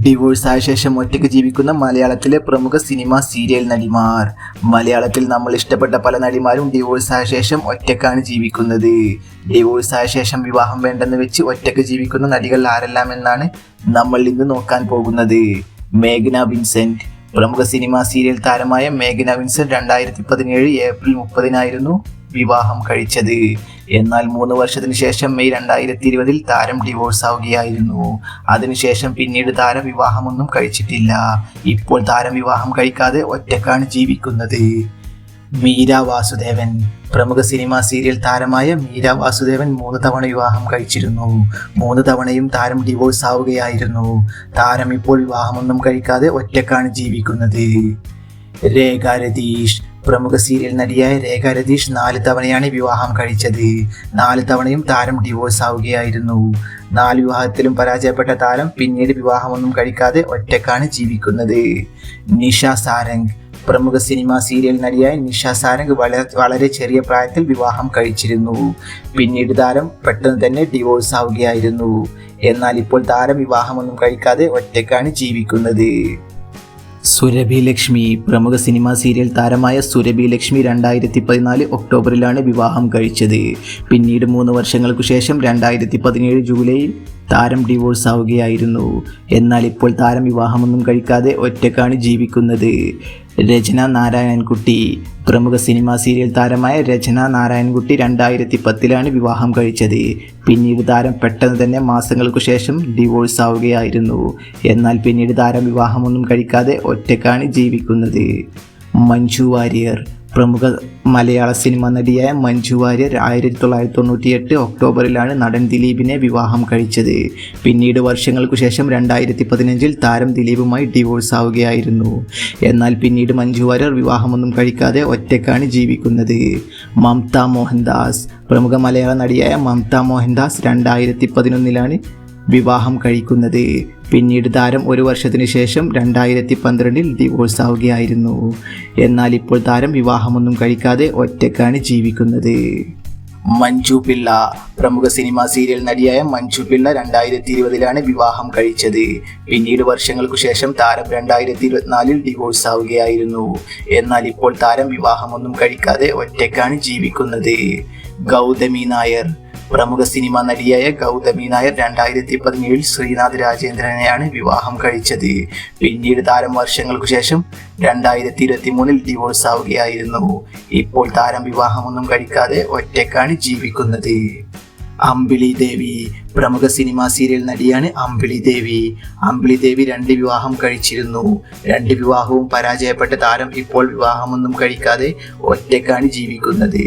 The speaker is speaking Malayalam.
ഡിവോഴ്സായ ശേഷം ഒറ്റയ്ക്ക് ജീവിക്കുന്ന മലയാളത്തിലെ പ്രമുഖ സിനിമ സീരിയൽ നടിമാർ. മലയാളത്തിൽ നമ്മൾ ഇഷ്ടപ്പെട്ട പല നടിമാരും ഡിവോഴ്സായ ശേഷം ഒറ്റയ്ക്കാണ് ജീവിക്കുന്നത്. ഡിവോഴ്സായ ശേഷം വിവാഹം വേണ്ടെന്ന് വെച്ച് ഒറ്റയ്ക്ക് ജീവിക്കുന്ന നടികൾ ആരെല്ലാം എന്നാണ് നമ്മൾ ഇന്ന് നോക്കാൻ പോകുന്നത്. മേഘ്ന വിൻസെന്റ്. പ്രമുഖ സിനിമ സീരിയൽ താരമായ മേഘ്ന വിൻസെന്റ് 2017 ഏപ്രിൽ 30 വിവാഹം കഴിച്ചത്. എന്നാൽ 3 വർഷത്തിന് ശേഷം മെയ് 2020 താരം ഡിവോഴ്സ് ആവുകയായിരുന്നു. അതിനുശേഷം പിന്നീട് താരം വിവാഹമൊന്നും കഴിച്ചിട്ടില്ല. ഇപ്പോൾ താരം വിവാഹം കഴിക്കാതെ ഒറ്റക്കാണ് ജീവിക്കുന്നത്. മീര വാസുദേവൻ. പ്രമുഖ സിനിമ സീരിയൽ താരമായ മീര വാസുദേവൻ 3 തവണ വിവാഹം കഴിച്ചിരുന്നു. 3 തവണയും താരം ഡിവോഴ്സ് ആവുകയായിരുന്നു. താരം ഇപ്പോൾ വിവാഹമൊന്നും കഴിക്കാതെ ഒറ്റക്കാണ് ജീവിക്കുന്നത്. രേഖ രതീഷ്. പ്രമുഖ സീരിയൽ നടിയായ രേഖ രതീഷ് 4 തവണയാണ് വിവാഹം കഴിച്ചത്. 4 തവണയും താരം ഡിവോഴ്സ് ആവുകയായിരുന്നു. 4 വിവാഹത്തിലും പരാജയപ്പെട്ട താരം പിന്നീട് വിവാഹമൊന്നും കഴിക്കാതെ ഒറ്റക്കാണ് ജീവിക്കുന്നത്. നിഷ സാരംഗ്. പ്രമുഖ സിനിമ സീരിയൽ നടിയായ നിഷ സാരംഗ് വളരെ ചെറിയ പ്രായത്തിൽ വിവാഹം കഴിച്ചിരുന്നു. പിന്നീട് താരം പെട്ടെന്ന് തന്നെ ഡിവോഴ്സ് ആവുകയായിരുന്നു. എന്നാൽ ഇപ്പോൾ താരം വിവാഹമൊന്നും കഴിക്കാതെ ഒറ്റക്കാണ് ജീവിക്കുന്നത്. സുരഭി ലക്ഷ്മി. പ്രമുഖ സിനിമ സീരിയൽ താരമായ സുരഭി ലക്ഷ്മി 2014 ഒക്ടോബറിലാണ് വിവാഹം കഴിച്ചത്. പിന്നീട് 3 വർഷങ്ങൾക്കു ശേഷം 2017 ജൂലൈയിൽ താരം ഡിവോഴ്സ് ആവുകയായിരുന്നു. എന്നാൽ ഇപ്പോൾ താരം വിവാഹമൊന്നും കഴിക്കാതെ ഒറ്റക്കാണ് ജീവിക്കുന്നത്. രചന നാരായൺകുട്ടി. പ്രമുഖ സിനിമ സീരിയൽ താരമായ രചന നാരായൺകുട്ടി 2010 വിവാഹം കഴിച്ചത്. പിന്നീട് താരം പെട്ടെന്ന് തന്നെ മാസങ്ങൾക്കു ശേഷം ഡിവോഴ്സ് ആവുകയായിരുന്നു. എന്നാൽ പിന്നീട് താരം വിവാഹമൊന്നും കഴിക്കാതെ ഒറ്റക്കാണ് ജീവിക്കുന്നത്. മഞ്ജു വാര്യർ. പ്രമുഖ മലയാള സിനിമ നടിയായ മഞ്ജു വാര്യർ 1998 ഒക്ടോബറിലാണ് നടൻ ദിലീപിനെ വിവാഹം കഴിച്ചത്. പിന്നീട് വർഷങ്ങൾക്കു ശേഷം 2015 താരം ദിലീപുമായി ഡിവോഴ്സ് ആവുകയായിരുന്നു. എന്നാൽ പിന്നീട് മഞ്ജു വാര്യർ വിവാഹമൊന്നും കഴിക്കാതെ ഒറ്റക്കാണ് ജീവിക്കുന്നത്. മമത മോഹൻദാസ്. പ്രമുഖ മലയാള നടിയായ മമത മോഹൻദാസ് 2011 വിവാഹം കഴിക്കുന്നത്. പിന്നീട് താരം 1 വർഷത്തിന് ശേഷം 2012 ഡിവോഴ്സ് ആവുകയായിരുന്നു. എന്നാൽ ഇപ്പോൾ താരം വിവാഹമൊന്നും കഴിക്കാതെ ഒറ്റക്കാണ് ജീവിക്കുന്നത്. മഞ്ജു പിള്ള. പ്രമുഖ സിനിമ സീരിയൽ നടിയായ മഞ്ജു പിള്ള 2020 വിവാഹം കഴിച്ചത്. പിന്നീട് വർഷങ്ങൾക്കു ശേഷം താരം 2024 ഡിവോഴ്സ് ആവുകയായിരുന്നു. എന്നാൽ ഇപ്പോൾ താരം വിവാഹമൊന്നും കഴിക്കാതെ ഒറ്റക്കാണ് ജീവിക്കുന്നത്. ഗൗതമി നായർ. പ്രമുഖ സിനിമ നടിയായ ഗൗതമി നായർ 2017 ശ്രീനാഥ് രാജേന്ദ്രനെയാണ് വിവാഹം കഴിച്ചത്. പിന്നീട് താരം വർഷങ്ങൾക്കു ശേഷം 2023 ഡിവോഴ്സ് ആവുകയായിരുന്നു. ഇപ്പോൾ താരം വിവാഹമൊന്നും കഴിക്കാതെ ഒറ്റക്കാണ് ജീവിക്കുന്നത്. അമ്പിളി ദേവി. പ്രമുഖ സിനിമ സീരിയൽ നടിയാണ് അമ്പിളി ദേവി. അമ്പിളി ദേവി 2 വിവാഹം കഴിച്ചിരുന്നു. 2 വിവാഹവും പരാജയപ്പെട്ട താരം ഇപ്പോൾ വിവാഹമൊന്നും കഴിക്കാതെ ഒറ്റക്കാണ് ജീവിക്കുന്നത്.